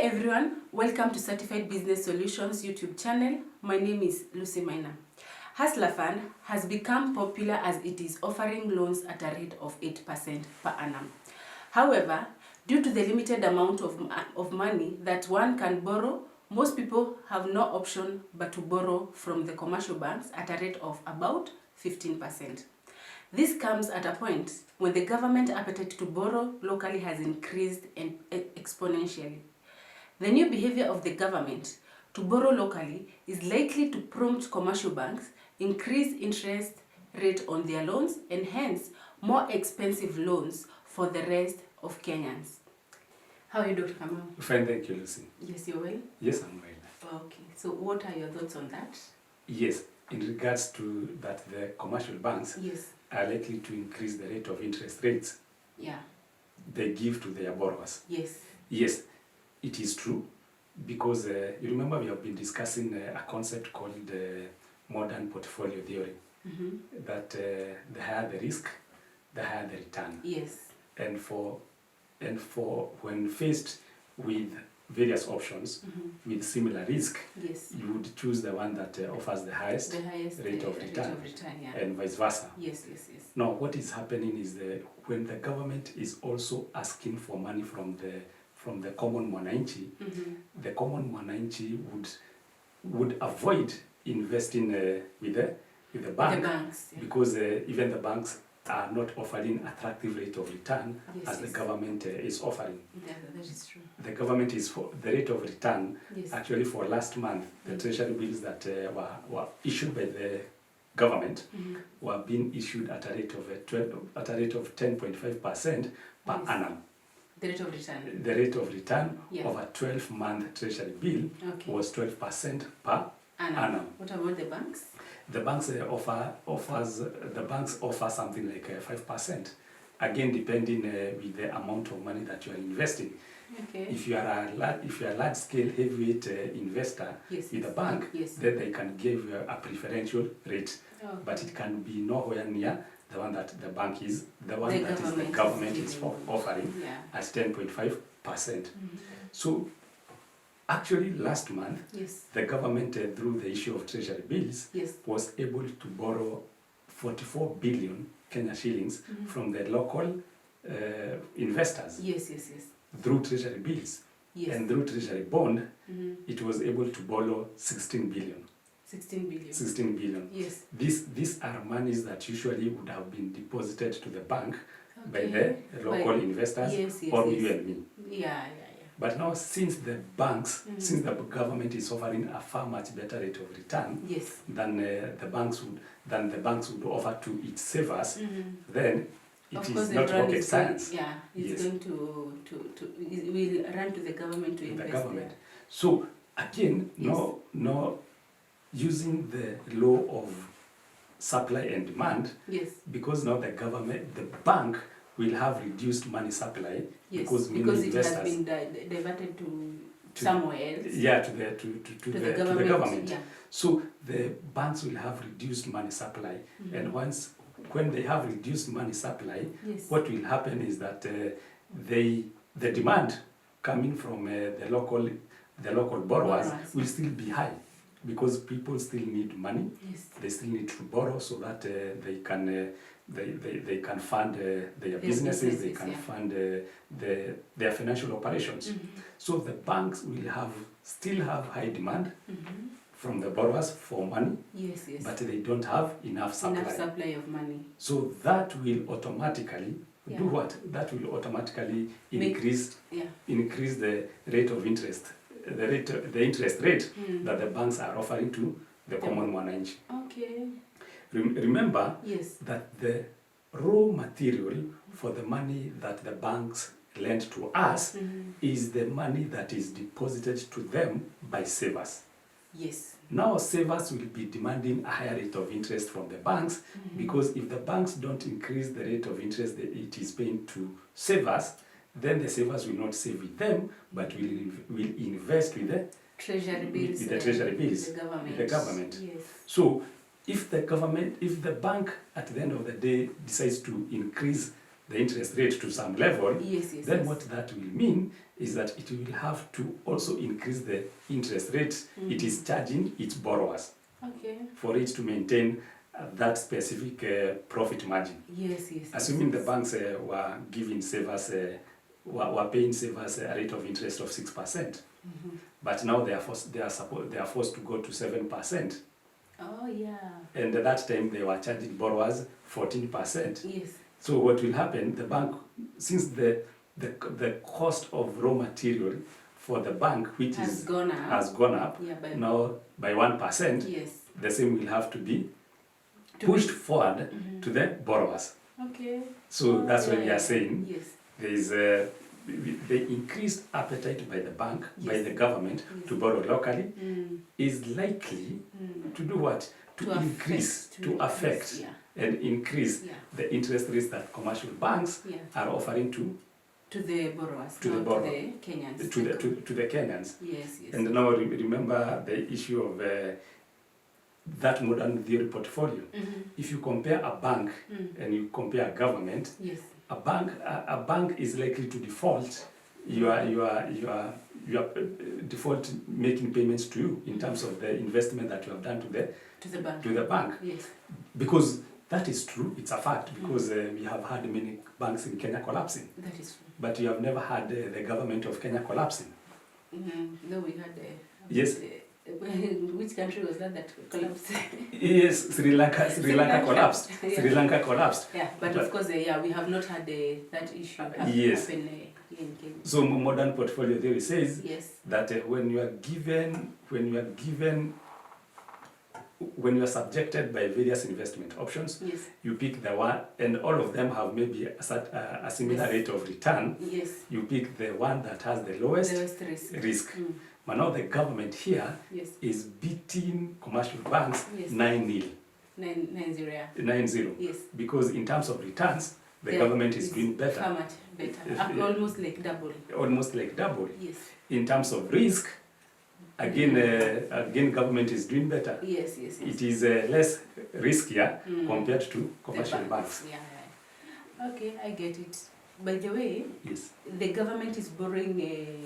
everyone, welcome to Certified Business Solutions YouTube channel. My name is Lucy Maina. Hustler Fund has become popular as it is offering loans at a rate of 8% per annum. However, due to the limited amount of money that one can borrow, most people have no option but to borrow from the commercial banks at a rate of about 15%. This comes at a point when the government appetite to borrow locally has increased exponentially. The new behavior of the government to borrow locally is likely to prompt commercial banks increase interest rate on their loans and hence more expensive loans for the rest of Kenyans. How are you, Dr. Kamau? Fine, thank you, Lucy. Yes, you're well? Yes, I'm well. Okay, so what are your thoughts on that? Yes, in regards to that, the commercial banks are likely to increase the rate of interest rates they give to their borrowers. Yes, it is true, because you remember we have been discussing a concept called modern portfolio theory, that the higher the risk, the higher the return. And for when faced with various options with similar risk, you would choose the one that offers the highest rate of return, and vice versa. Now, what is happening is when the government is also asking for money from the common mwananchi, the common mwananchi would avoid investing with the banks, because even the banks are not offering attractive rate of return as the government is offering. That is true. The government is for the rate of return. Actually, for last month, the treasury bills that were issued by the government were being issued at a rate of 10.5% per annum. The rate of return. The rate of return of a 12-month treasury bill was 12% per annum. What about the banks? The banks offer something like 5%. Again, depending with the amount of money that you are investing. If you are a large-scale heavyweight investor with a bank, then they can give you a preferential rate, but it can be nowhere near the one that the bank is, the government is offering at 10.5%. So, actually, last month, the government, through the issue of treasury bills, was able to borrow 44 billion Kenya shillings from the local investors through treasury bills. And through treasury bond, it was able to borrow 16 billion. 16 billion. These are monies that usually would have been deposited to the bank by the local investors or you and me. But now, since the banks, since the government is offering a far much better rate of return than the banks would offer to its savers, then it is not rocket science. It's going to it will run to the government to invest there. So again, no, using the law of supply and demand, because now the bank will have reduced money supply, because it has been diverted to somewhere else. To the government. So the banks will have reduced money supply, and when they have reduced money supply, what will happen is that the demand coming from the local borrowers will still be high, because people still need money. They still need to borrow so that they can fund their businesses, they can fund their financial operations. So the banks will still have high demand from the borrowers for money, but they don't have enough supply of money. So that will automatically do what? That will automatically increase the rate of interest, the interest rate that the banks are offering to the common mwananchi. Remember that the raw material for the money that the banks lend to us is the money that is deposited to them by savers. Now savers will be demanding a higher rate of interest from the banks, because if the banks don't increase the rate of interest that it is paying to savers, then the savers will not save with them, but will invest with the treasury bills, with the government. So if the bank at the end of the day decides to increase the interest rate to some level, then yes. what that will mean is that it will have to also increase the interest rate it is charging its borrowers for it to maintain that specific profit margin. Assuming the banks were giving savers, were paying savers a rate of interest of 6%, but now they are forced to go to 7%. And at that time they were charging borrowers 14%. So what will happen? The bank, since the cost of raw material for the bank, which has gone up now by 1%, the same will have to be pushed forward to the borrowers. So that's why we are saying there is the increased appetite by the bank, by the government to borrow locally is likely to do what? To increase, to affect and increase the interest rates that commercial banks are offering to the borrowers, to the Kenyans. To the Kenyans. And now remember the issue of that modern theory portfolio. If you compare a bank and you compare a government, a bank is likely to default. You are default making payments to you in terms of the investment that you have done to the bank. Because that is true, it's a fact, because we have had many banks in Kenya collapsing. That is true. But you have never had the government of Kenya collapsing. No, we had yes. Which country was that collapsed? Yes, Sri Lanka collapsed. Sri Lanka collapsed. But of course, we have not had that issue happen in Kenya. So modern portfolio theory says that when you are subjected by various investment options, you pick the one, and all of them have maybe a similar rate of return. You pick the one that has the lowest risk. But now the government here is beating commercial banks 9-0. 9-0. Because in terms of returns, the government is doing better. How much better? Almost like double. Almost like double. In terms of risk, again, government is doing better. It is less riskier compared to commercial banks. Okay, I get it. By the way, the government is borrowing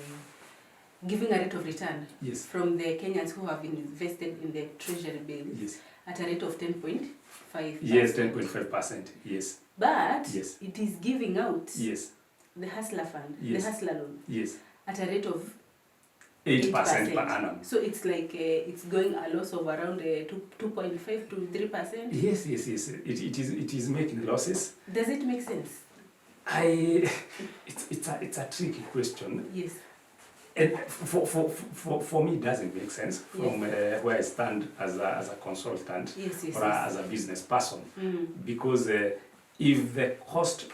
giving a rate of return from the Kenyans who have invested in the treasury bills at a rate of 10.5%. Yes, 10.5%. Yes. But it is giving out the hustler fund, the hustler loan, at a rate of 8% per annum. So it's like it's going a loss of around 2.5 to 3%. Yes. It is making losses. Does it make sense? It's a tricky question. And for me, it doesn't make sense from where I stand as a consultant or as a business person, because if the cost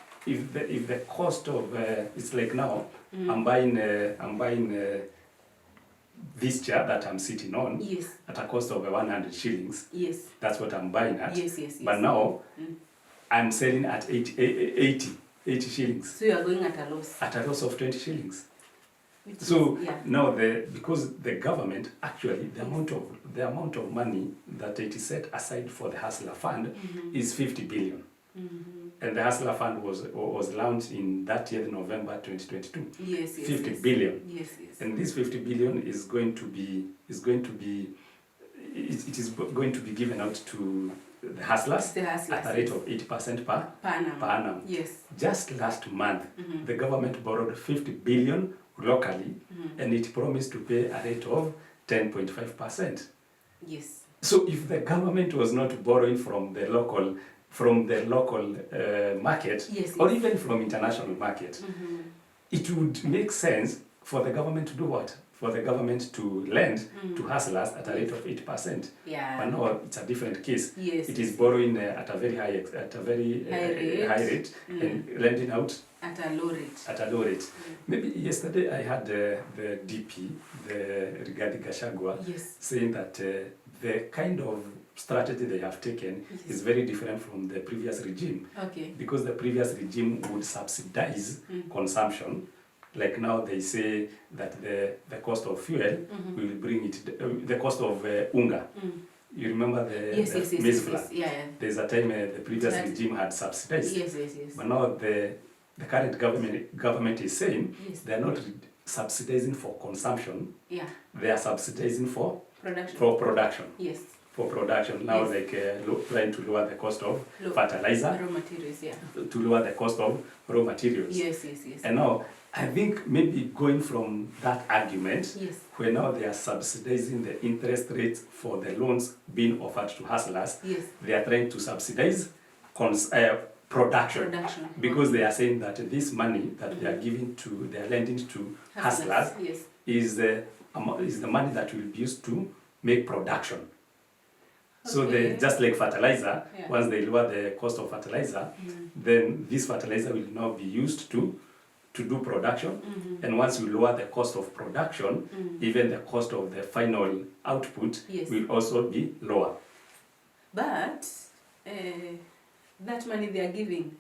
of it's like now I'm buying this chair that I'm sitting on at a cost of 100 shillings. That's what I'm buying at. But now I'm selling at 80 shillings. So you are going at a loss. At a loss of 20 shillings. So now because the government actually the amount of money that it is set aside for the Hustler Fund is 50 billion. And the Hustler Fund was launched in that year, November 2022. 50 billion. And this 50 billion is going to be given out to the hustlers at a rate of 80% per annum. Just last month, the government borrowed 50 billion locally, and it promised to pay a rate of 10.5%. So if the government was not borrowing from the local market, or even from international market, it would make sense for the government to do what? For the government to lend to hustlers at a rate of 8%. But now it's a different case. It is borrowing at a very high rate and lending out at a low rate. Maybe yesterday I had the DP, the Rigathi Gachagua, saying that the kind of strategy they have taken is very different from the previous regime. Because the previous regime would subsidize consumption. Like now they say that the cost of fuel will bring it, the cost of unga You remember the maize flour? Yeah. There's a time the previous regime had subsidized. Yes. But now the current government is saying they're not subsidizing for consumption. Yeah. They are subsidizing for production. Yes. For production. Now trying to lower the cost of fertilizer. Raw materials, yeah. To lower the cost of raw materials. Yes. And now I think maybe going from that argument, where now they are subsidizing the interest rates for the loans being offered to hustlers, they are trying to subsidize production. Because they are saying that this money that they are giving to, they are lending to hustlers is the money that will be used to make production. So they, just like fertilizer, once they lower the cost of fertilizer, then this fertilizer will now be used to do production. And once you lower the cost of production, even the cost of the final output will also be lower. But that money they are giving,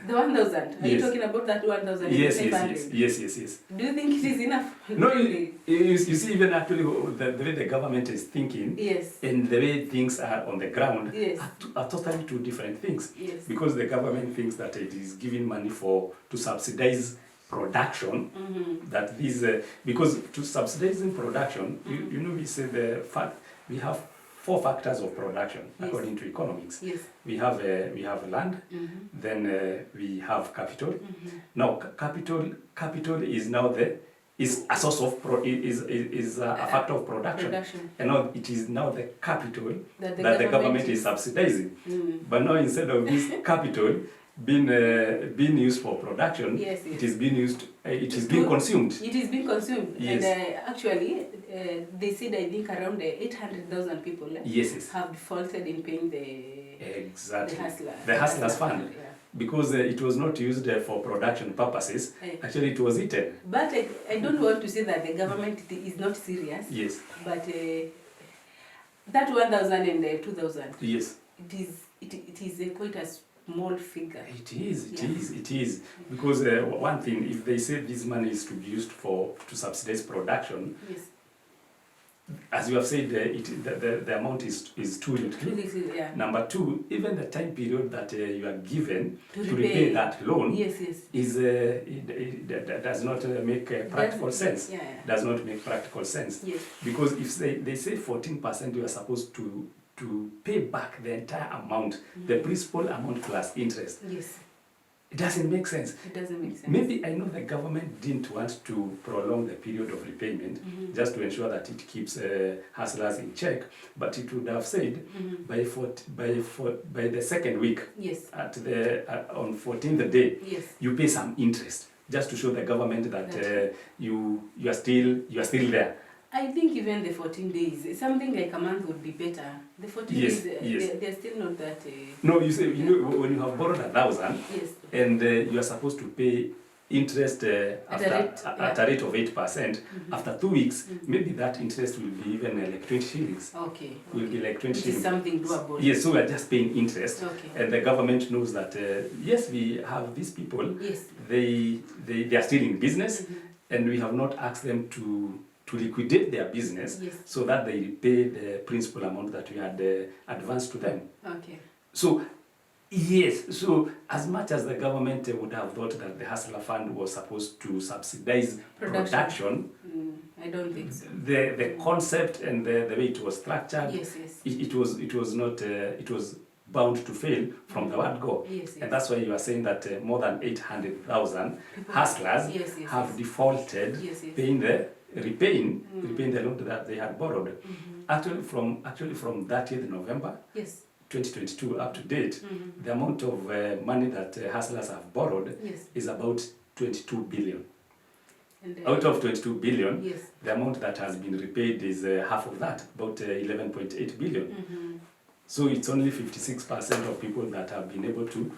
the 1,000, are you talking about that 1,000? Yes. Do you think it is enough? No, you see, even actually the way the government is thinking and the way things are on the ground are totally two different things. Because the government thinks that it is giving money to subsidize production, that these, because to subsidizing production, you know, we say we have 4 factors of production according to economics. We have land, then we have capital. Now capital is now is a source of is a factor of production. And now it is now the capital that the government is subsidizing. But now instead of this capital being used for production, it is being used. It is being consumed. It is being consumed. And actually, they said I think around 800,000 people have defaulted in paying the hustlers fund. Because it was not used for production purposes. Actually, it was eaten. But I don't want to say that the government is not serious. But that 1,000 and 2,000. It is quite a small figure. It is. Because one thing, if they say this money is to be used to subsidize production, as you have said, the amount is too little. Number 2, even the time period that you are given to repay that loan is does not make practical sense. Does not make practical sense. Because if they say 14%, you are supposed to pay back the entire amount, the principal amount plus interest. It doesn't make sense. Maybe I know the government didn't want to prolong the period of repayment just to ensure that it keeps hustlers in check, but it would have said by the second week, on 14th day, you pay some interest, just to show the government that you are still there. I think even the 14 days, something like a month would be better. The 14 days, they're still not that... No, you say, when you have borrowed 1,000, and you are supposed to pay interest at a rate of 8%, after 2 weeks, maybe that interest will be even like 20 shillings. Will be like 20 shillings. Something doable. Yes, so we are just paying interest. And the government knows that, yes, we have these people, they are still in business, and we have not asked them to liquidate their business so that they repay the principal amount that we had advanced to them. So, yes, so as much as the government would have thought that the Hustler Fund was supposed to subsidize production, I don't think so. The concept and the way it was structured, it was not, it was bound to fail from the word go. And that's why you are saying that more than 800,000 hustlers have defaulted repaying the loan that they had borrowed. Actually from 30th November 2022 up to date, the amount of money that hustlers have borrowed is about 22 billion. Out of 22 billion, the amount that has been repaid is half of that, about 11.8 billion. So it's only 56% of people that have been able to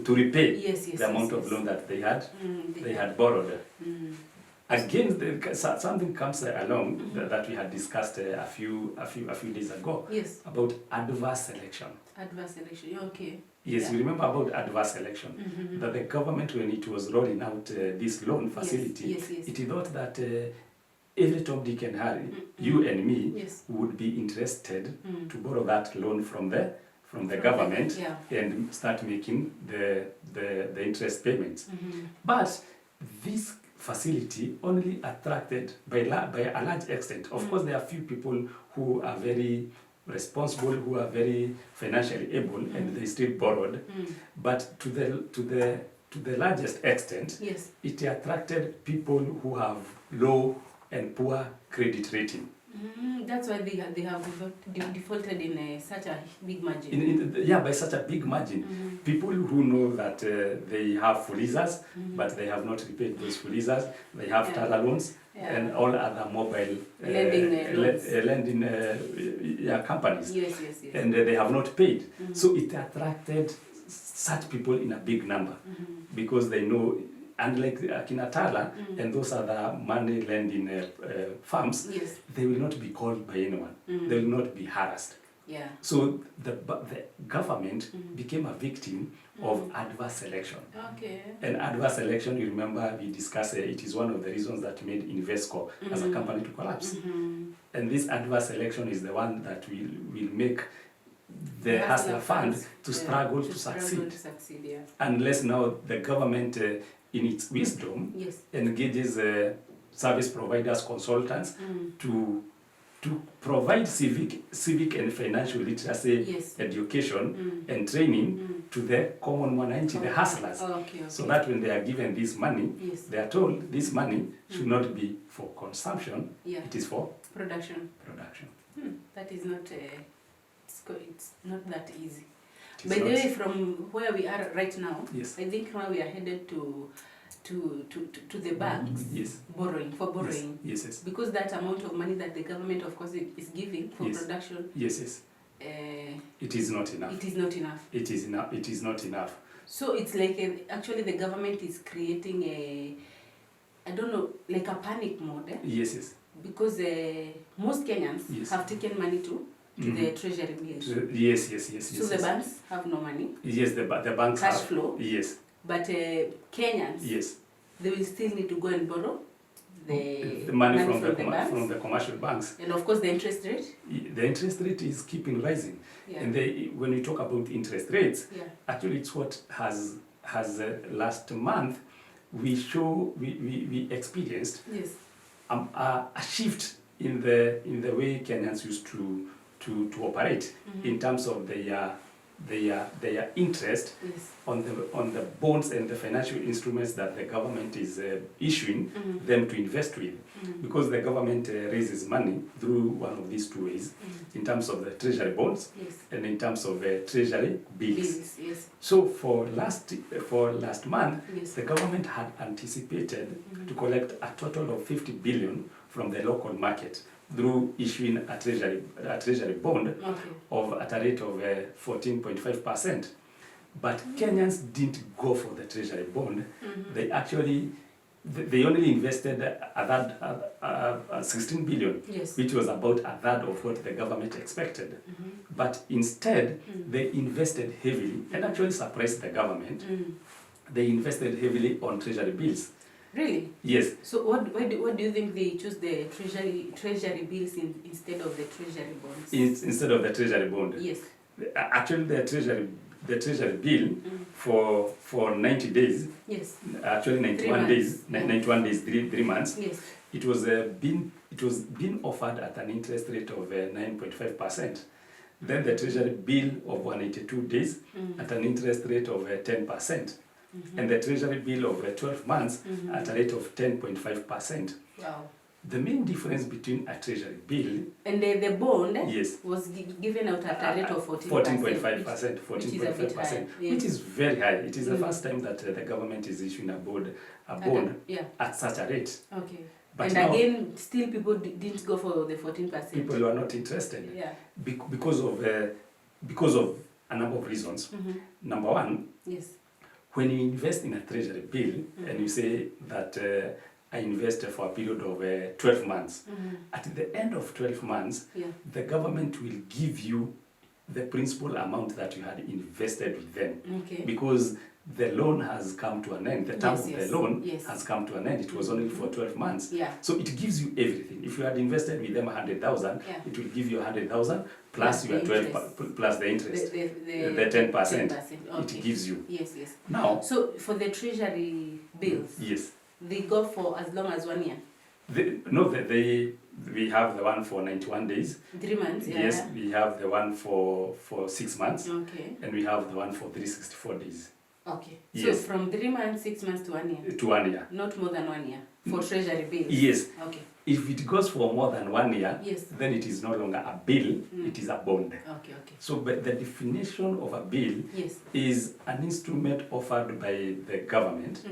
repay the amount of loan that they had borrowed. Again, something comes along that we had discussed a few days ago about adverse selection. Adverse selection, Yes, we remember about adverse selection. That the government, when it was rolling out this loan facility, it thought that every Tom, Dick and Harry, you and me, would be interested to borrow that loan from the government and start making the interest payments. But this facility only attracted by a large extent. Of course, there are few people who are very responsible, who are very financially able, and they still borrowed. But to the largest extent, it attracted people who have low and poor credit rating. That's why they have defaulted in such a big margin. By such a big margin. People who know that they have fulizas, but they have not repaid those fulizas. They have Tala loans and all other mobile lending companies. And they have not paid. So it attracted such people in a big number because they know, unlike Kinatala and those other money lending firms, they will not be called by anyone. They will not be harassed. So the government became a victim of adverse selection. And adverse selection, you remember we discussed, it is one of the reasons that made Invesco as a company to collapse. And this adverse selection is the one that will make the Hustler Fund to struggle to succeed. Unless now the government, in its wisdom, engages service providers, consultants to provide civic and financial literacy education and training to the common mwananchi, the hustlers. So that when they are given this money, they are told this money should not be for consumption, it is for production. That is not, it's not that easy. By the way, from where we are right now, I think now we are headed to the banks, borrowing. Because that amount of money that the government, of course, is giving for production, it is not enough. It is not enough. So it's like actually the government is creating I don't know, like a panic mode. Because most Kenyans have taken money to the treasury bills. So the banks have no money. The banks cash have flow. But Kenyans, they will still need to go and borrow the money from the the commercial banks. And of course the interest rate? The interest rate is keeping rising. And when we talk about interest rates, actually it's what has last month we experienced a shift in the way Kenyans used to operate in terms of their interest on the bonds and the financial instruments that the government is issuing them to invest with, because the government raises money through one of these two ways, in terms of the treasury bonds and in terms of treasury bills. So for last month, the government had anticipated to collect a total of 50 billion from the local market through issuing a treasury bond of at a rate of 14.5%. But Kenyans didn't go for the treasury bond. They actually, they only invested 16 billion, which was about a third of what the government expected. But instead, they invested heavily, and actually surprised the government. They invested heavily on treasury bills. Really? Yes. So what do you think they choose the treasury bills instead of the treasury bonds? Instead of the treasury bond? Yes. Actually, the treasury bill for 90 days. Yes. Actually 91 days. 91 days, 3 months. Yes. It was being offered at an interest rate of 9.5%. Then the treasury bill of 182 days at an interest rate of 10%. And the treasury bill of 12 months at a rate of 10.5%. Wow. The main difference between a treasury bill and the bond was given out at a rate of 14.5%, 14.5%, which is very high. It is the first time that the government is issuing a bond at such a rate. Okay. But and now, again, still people didn't go for the 14%. People were not interested. Because of a number of reasons. Number one, when you invest in a treasury bill and you say that I invest for a period of 12 months, at the end of 12 months, the government will give you the principal amount that you had invested with them. Because the loan has come to an end. The term of the loan has come to an end. It was only for 12 months. So it gives you everything. If you had invested with them 100,000, it will give you 100,000 plus your 12 plus the interest, the 10%. 10%. It gives you. Now, so for the treasury bills, they go for as long as 1 year. We have the one for 91 days. 3 months, Yes, we have the one for 6 months. And we have the one for 364 days. Okay. So from 3 months, 6 months to 1 year? To 1 year. Not more than 1 year for treasury bills? Yes. Okay. If it goes for more than 1 year, then it is no longer a bill, it is a bond. Okay. So but the definition of a bill is an instrument offered by the government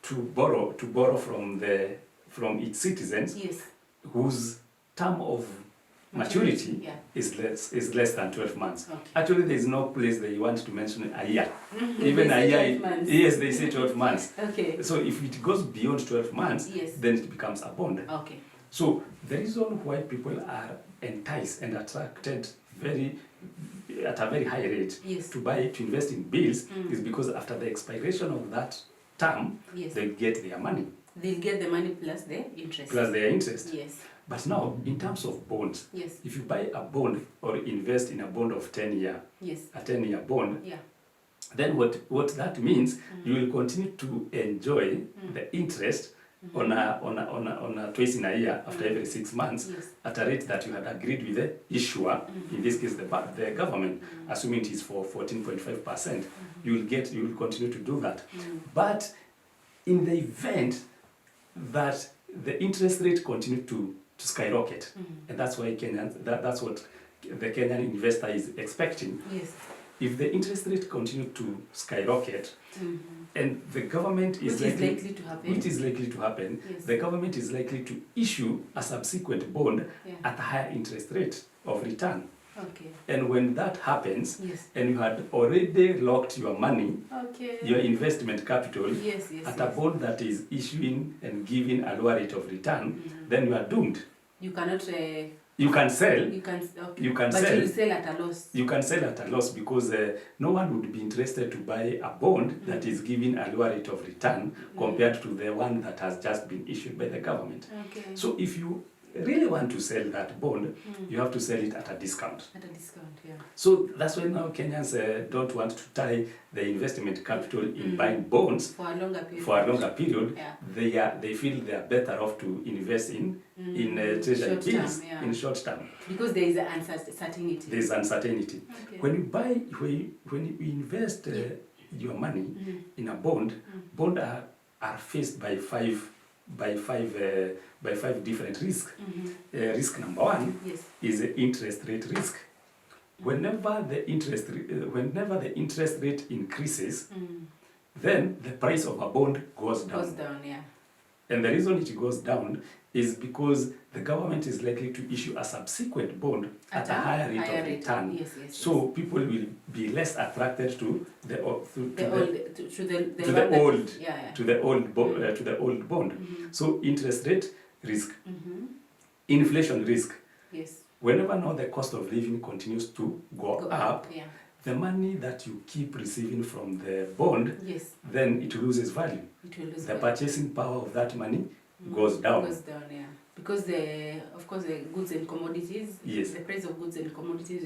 to borrow from its citizens whose term of maturity is less than 12 months. Actually, there is no place that you want to mention a year. Even a year, yes, they say 12 months. So if it goes beyond 12 months, then it becomes a bond. So the reason why people are enticed and attracted at a very high rate to invest in bills is because after the expiration of that term, they get their money. They'll get the money plus the interest. Plus their interest. But now, in terms of bonds, if you buy a bond or invest in a bond of 10 year, a 10-year bond, then what that means, you will continue to enjoy the interest on a twice in a year after every 6 months at a rate that you had agreed with the issuer, in this case the government, assuming it is for 14.5%, you will continue to do that. But in the event that the interest rate continues to skyrocket, and that's why that's what the Kenyan investor is expecting. If the interest rate continues to skyrocket, and the government is likely to happen, the government is likely to issue a subsequent bond at a higher interest rate of return. And when that happens, and you had already locked your money, your investment capital, at a bond that is issuing and giving a lower rate of return, then you are doomed. You cannot... You can sell. But you will sell at a loss. You can sell at a loss because no one would be interested to buy a bond that is giving a lower rate of return compared to the one that has just been issued by the government. So if you really want to sell that bond, you have to sell it at a discount. So that's why now Kenyans don't want to tie the investment capital in buying bonds for a longer period. They feel they are better off to invest in treasury bills in short term. Because there is uncertainty. There is uncertainty. When you invest your money in a bond, bonds are faced by five different risks. Risk number one is the interest rate risk. Whenever the interest rate increases, then the price of a bond goes down. And the reason it goes down is because the government is likely to issue a subsequent bond at a higher rate of return. So people will be less attracted to the old bond. So interest rate risk, inflation risk. Whenever now the cost of living continues to go up, the money that you keep receiving from the bond, then it loses value. The purchasing power of that money goes down. Because of course the goods and commodities, the price of goods and commodities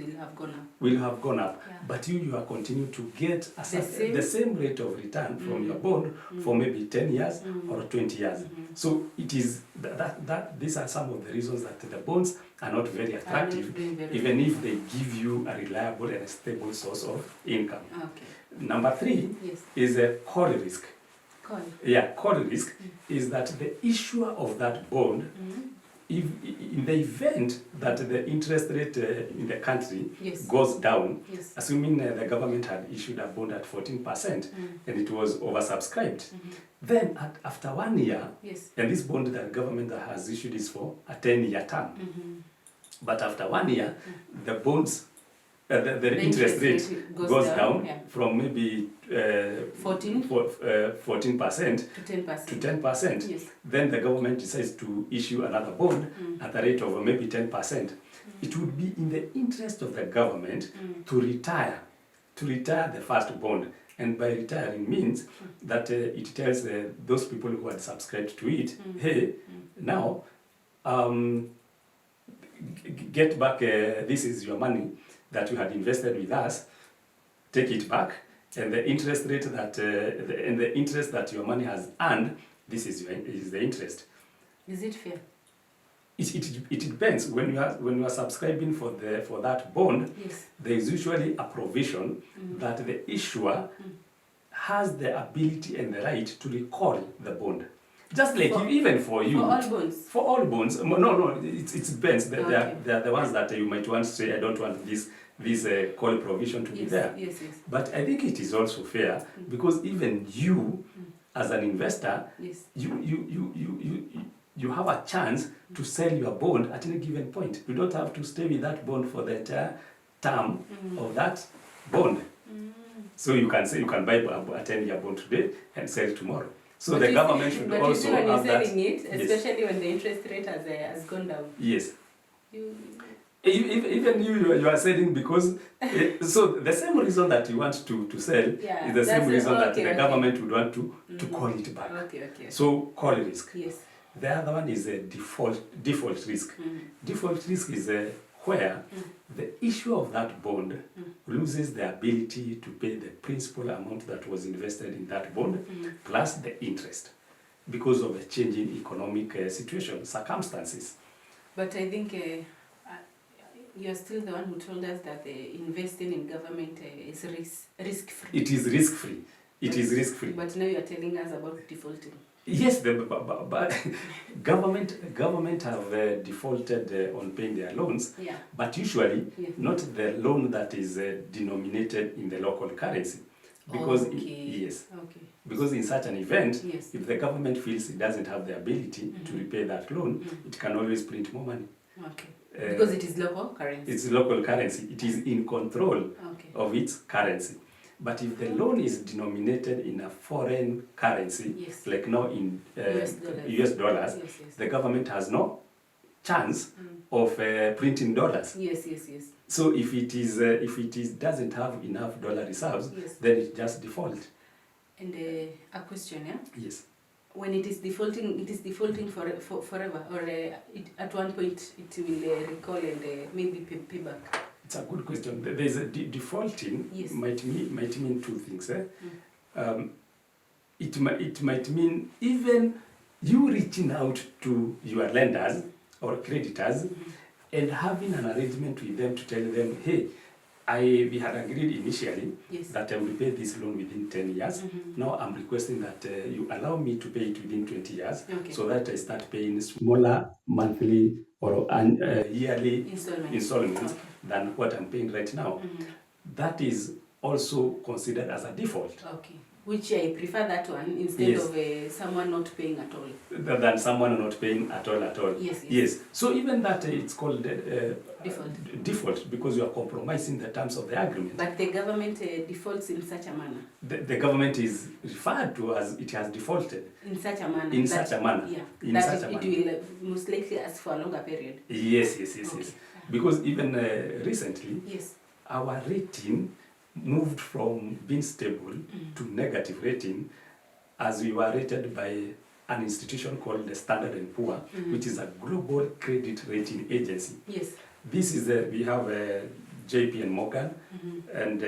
will have gone up. But you are continuing to get the same rate of return from your bond for maybe 10 years or 20 years. So it is that these are some of the reasons that the bonds are not very attractive, even if they give you a reliable and stable source of income. Number 3 is a call risk. Call risk is that the issuer of that bond, if in the event that the interest rate in the country goes down, assuming the government had issued a bond at 14% and it was oversubscribed, then after 1 year, and this bond that the government has issued is for a 10-year term, but after 1 year, the bonds the interest rate goes down from maybe 14% to 10%. Then the government decides to issue another bond at the rate of maybe 10%. It would be in the interest of the government to retire the first bond And by retiring means that it tells those people who had subscribed to it, hey, now get back, this is your money that you had invested with us, take it back, and the interest rate that the interest that your money has earned, this is the interest. Is it fair? It depends. When you are subscribing for that bond, yes, there is usually a provision that the issuer has the ability and the right to recall the bond. Just like even for you. For all bonds? For all bonds. No, it depends. They are the ones that you might want to say, I don't want this call provision to be there. Yes. But I think it is also fair because even you, as an investor, yes, you have a chance to sell your bond at any given point. You don't have to stay with that bond for the entire term of that bond. So you can say you can buy a 10-year bond today and sell it tomorrow. So but the government should also when have you're that. selling it, especially when the interest rate has gone down. Yes. Even you are selling because so the same reason that you want to sell is the same reason that the government would want to call it back. Okay. So call risk. Yes. The other one is a default risk. Default risk is where the issuer of that bond loses the ability to pay the principal amount that was invested in that bond plus the interest because of a changing economic situation, circumstances. But I think you're still the one who told us that investing in government is risk-free. It is risk-free. It is risk-free. But now you're telling us about defaulting. Yes, but government have defaulted on paying their loans, but usually not the loan that is denominated in the local currency. Because because in such an event, if the government feels it doesn't have the ability to repay that loan, it can always print more money. Because it is local currency. It's local currency. It is in control of its currency. But if the loan is denominated in a foreign currency, like now in US dollars, the government has no chance of printing dollars. Yes. So if it doesn't have enough dollar reserves, then it just default. And a question, yeah? Yes. When it is defaulting forever, or at one point it will recall and maybe pay back. It's a good question. There is a defaulting might mean two things. It might mean even you reaching out to your lenders or creditors and having an arrangement with them to tell them, hey, we had agreed initially that I will pay this loan within 10 years. Now I'm requesting that you allow me to pay it within 20 years so that I start paying smaller monthly or yearly installments than what I'm paying right now. That is also considered as a default. Which I prefer that one instead of someone not paying at all. Than someone not paying at all. Yes. So even that it's called default because you are compromising the terms of the agreement. But the government defaults in such a manner. The government is referred to as it has defaulted. In such a manner. In such a manner. It will most likely ask for a longer period. Yes. Because even recently, our rating moved from being stable to negative rating as we were rated by an institution called the Standard & Poor, which is a global credit rating agency. This is we have JP and Morgan and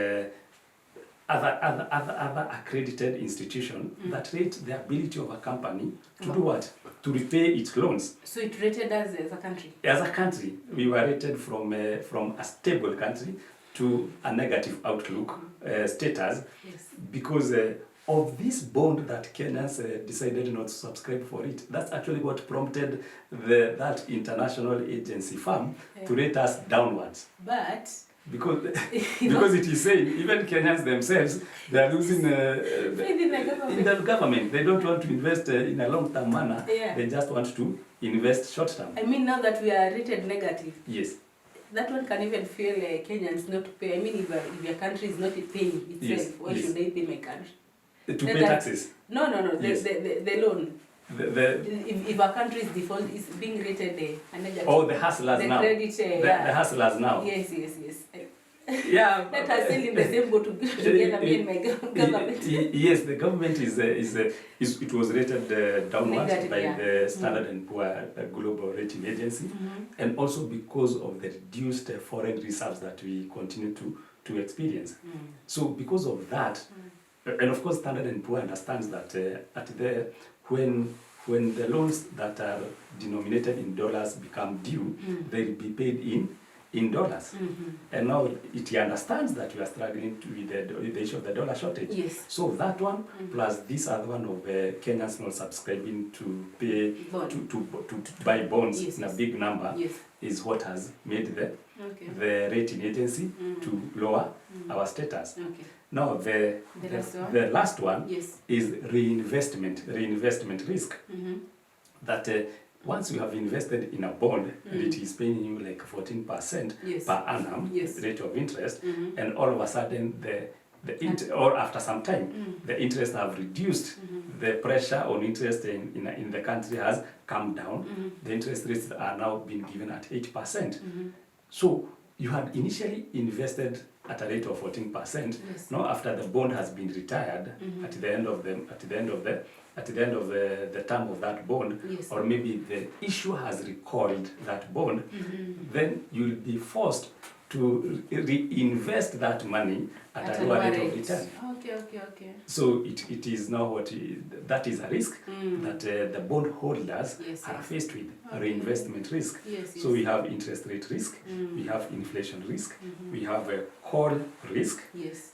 other accredited institutions that rate the ability of a company to do what? To repay its loans. So it rated us as a country? As a country. We were rated from a stable country to a negative outlook status because of this bond that Kenyans decided not to subscribe for it. That's actually what prompted that international agency firm to rate us downwards. But because it is saying even Kenyans themselves, they are losing in the government. They don't want to invest in a long-term manner. They just want to invest short-term. I mean, now that we are rated negative. Yes. That one can even feel Kenyans not to pay. I mean, if your country is not paying itself, why should they pay my country? To pay taxes? No. The loan. If our country is being rated a negative. Oh, the hustlers the now. Credit, the hustlers now. Yes. Yeah. Let us sail in the same boat together, me and my government. Yes, the government it was rated downwards Negative, by the Standard and Poor Global Rating Agency, and also because of the reduced foreign reserves that we continue to experience. So because of that, and of course Standard and Poor understands that when the loans that are denominated in dollars become due, they'll be paid in dollars. And now it understands that we are struggling with the issue of the dollar shortage. Yes. So that one, plus this other one of Kenyans not subscribing to pay to buy bonds in a big number, is what has made the rating agency to lower our status. Now the last one is reinvestment risk. That once you have invested in a bond and it is paying you like 14% per annum rate of interest, and all of a sudden or after some time the interest have reduced, the pressure on interest in the country has come down, the interest rates are now being given at 8%. So you had initially invested at a rate of 14%. Now after the bond has been retired, at the end of the term of that bond, or maybe the issue has recalled that bond, then you'll be forced to reinvest that money at a lower rate of return. Okay. So it is now that is a risk that the bond holders are faced with, a reinvestment risk. So we have interest rate risk, we have inflation risk, we have a call risk,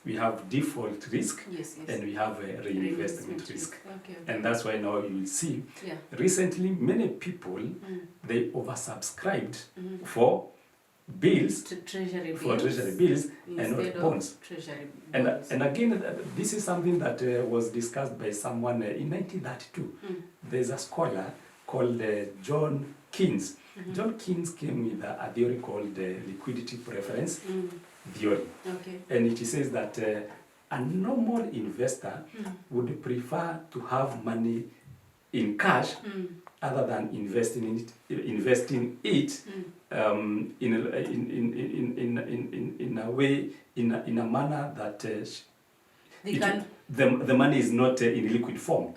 we have default risk, and we have a reinvestment risk. And that's why now you will see recently many people they oversubscribed for bills, treasury bills and not bonds. And again, this is something that was discussed by someone in 1932. There's a scholar called John Kenyans. John Kenyans came with a theory called liquidity preference theory. And it says that a normal investor would prefer to have money in cash other than investing it in a way, in a manner that the money is not in liquid form.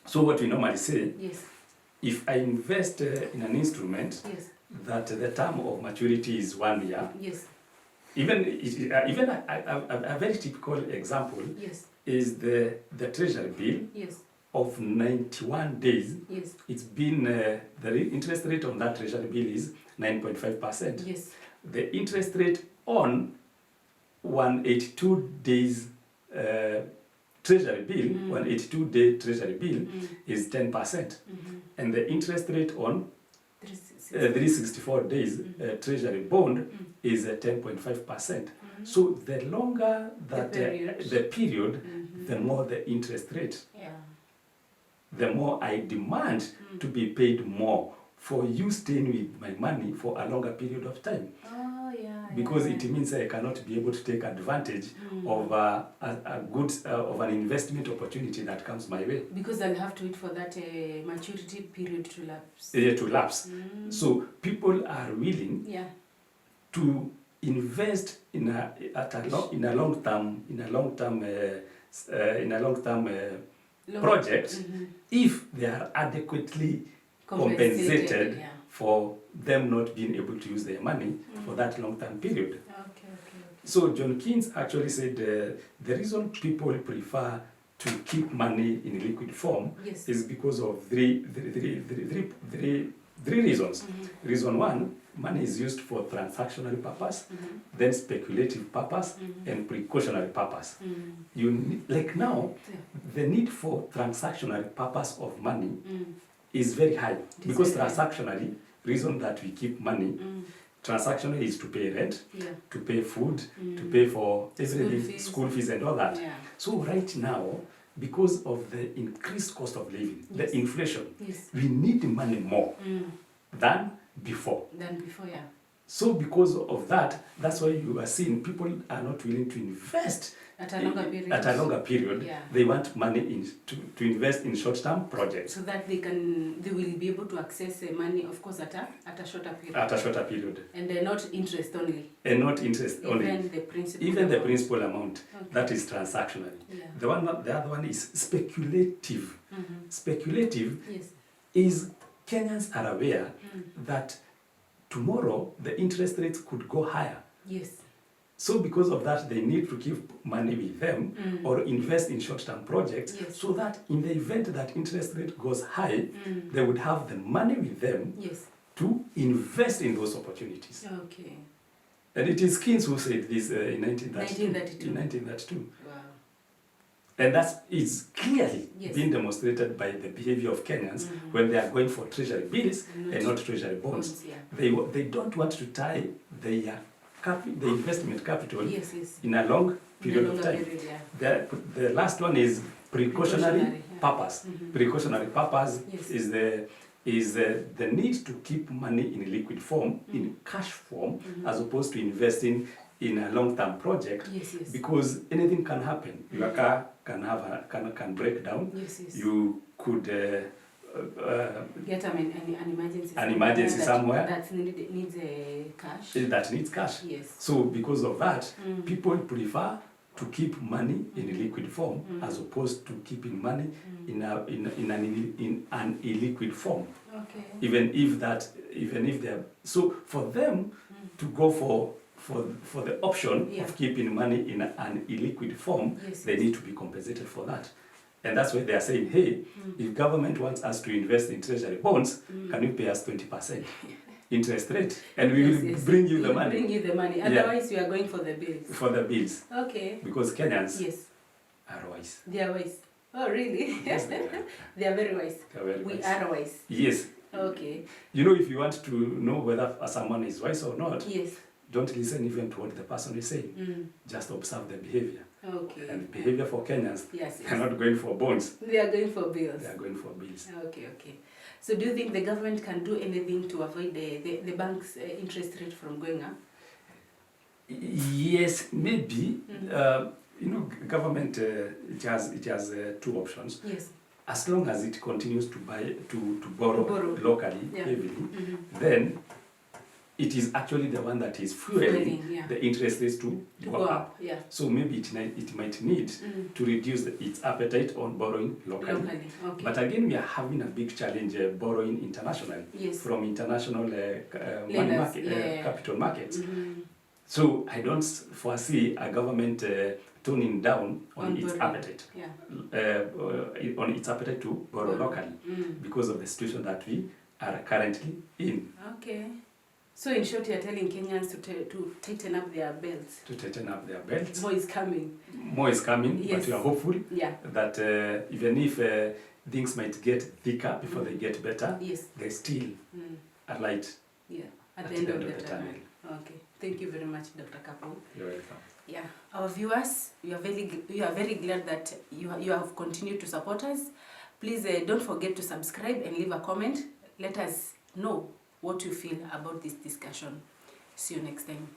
So what we normally say, if I invest in an instrument that the term of maturity is 1 year, even a very typical example is the treasury bill of 91 days. It's been the interest rate on that treasury bill is 9.5%. The interest rate on 182 days treasury bill, 182-day treasury bill is 10%, and the interest rate on 364 days treasury bond is 10.5%. So the longer that the period, the more the interest rate. The more I demand to be paid more for you staying with my money for a longer period of time. Because it means I cannot be able to take advantage of a good of an investment opportunity that comes my way. Because I'll have to wait for that maturity period to lapse. To lapse. So people are willing to invest in a long term project if they are adequately compensated for them not being able to use their money for that long-term period. So John Kenyans actually said the reason people prefer to keep money in liquid form is because of three reasons. Reason one, money is used for transactional purpose, then speculative purpose, and precautionary purpose. Like now, the need for transactional purpose of money is very high, because transactionally, reason that we keep money, transactionally is to pay rent, to pay food, to pay for everything, school fees and all that. So right now, because of the increased cost of living, the inflation, we need money more than before. So because of that, that's why you are seeing people are not willing to invest at a longer period. At a longer period. Yeah. They want money to invest in short-term projects. So that they will be able to access money, of course, at a shorter period. At a shorter period. And they're not interest only. And not interest only. Even the principal amount. Okay. That is transactional. Yeah. The other one is speculative. Speculative is Kenyans are aware that tomorrow the interest rates could go higher. Yes. So because of that, they need to keep money with them or invest in short-term projects so that in the event that interest rate goes high, they would have the money with them to invest in those opportunities. Okay. And it is Keynes who said this in 1932. In 1932. Wow. And that is clearly being demonstrated by the behavior of Kenyans when they are going for treasury bills and not treasury bonds. They don't want to tie their the investment capital in a long period of time. The last one is precautionary purpose. Precautionary purpose is the need to keep money in liquid form, in cash form, as opposed to investing in a long-term project, because anything can happen. Your car can break down. You could get an emergency somewhere that needs cash. That needs cash. Yes. So because of that, people prefer to keep money in liquid form as opposed to keeping money in an illiquid form. Okay. Even if they're so for them to go for the option of keeping money in an illiquid form, they need to be compensated for that. And that's why they are saying, hey, if government wants us to invest in treasury bonds, can you pay us 20% interest rate? And we will bring you the money. Bring you the money. Otherwise, you are going for the bills. For the bills. Okay. Because Kenyans are wise. They are wise. Oh, really? Yes, they are very wise. We are wise. Yes. Okay. You know, if you want to know whether someone is wise or not, don't listen even to what the person is saying. Just observe the behavior. Okay. And behavior for Kenyans, they're not going for bonds. They are going for bills. They are going for bills. Okay, okay. So do you think the government can do anything to avoid the bank's interest rate from going up? Yes, maybe. You know, government, it has two options. Yes. As long as it continues to borrow locally, heavily, then it is actually the one that is fueling the interest rates to go up. Yeah. So maybe it might need to reduce its appetite on borrowing locally. Okay. But again, we are having a big challenge borrowing internationally from international money market, capital markets. So I don't foresee a government toning down on its appetite, on its appetite to borrow locally because of the situation that we are currently in. Okay. So in short, you're telling Kenyans to tighten up their belts. To tighten up their belts. More is coming. More is coming, but we are hopeful that even if things might get thicker before they get better, there's still a light at the end of the tunnel. Okay. Thank you very much, Dr. Kapo. You're welcome. Yeah, our viewers, we are very glad that you have continued to support us. Please don't forget to subscribe and leave a comment. Let us know what you feel about this discussion. See you next time.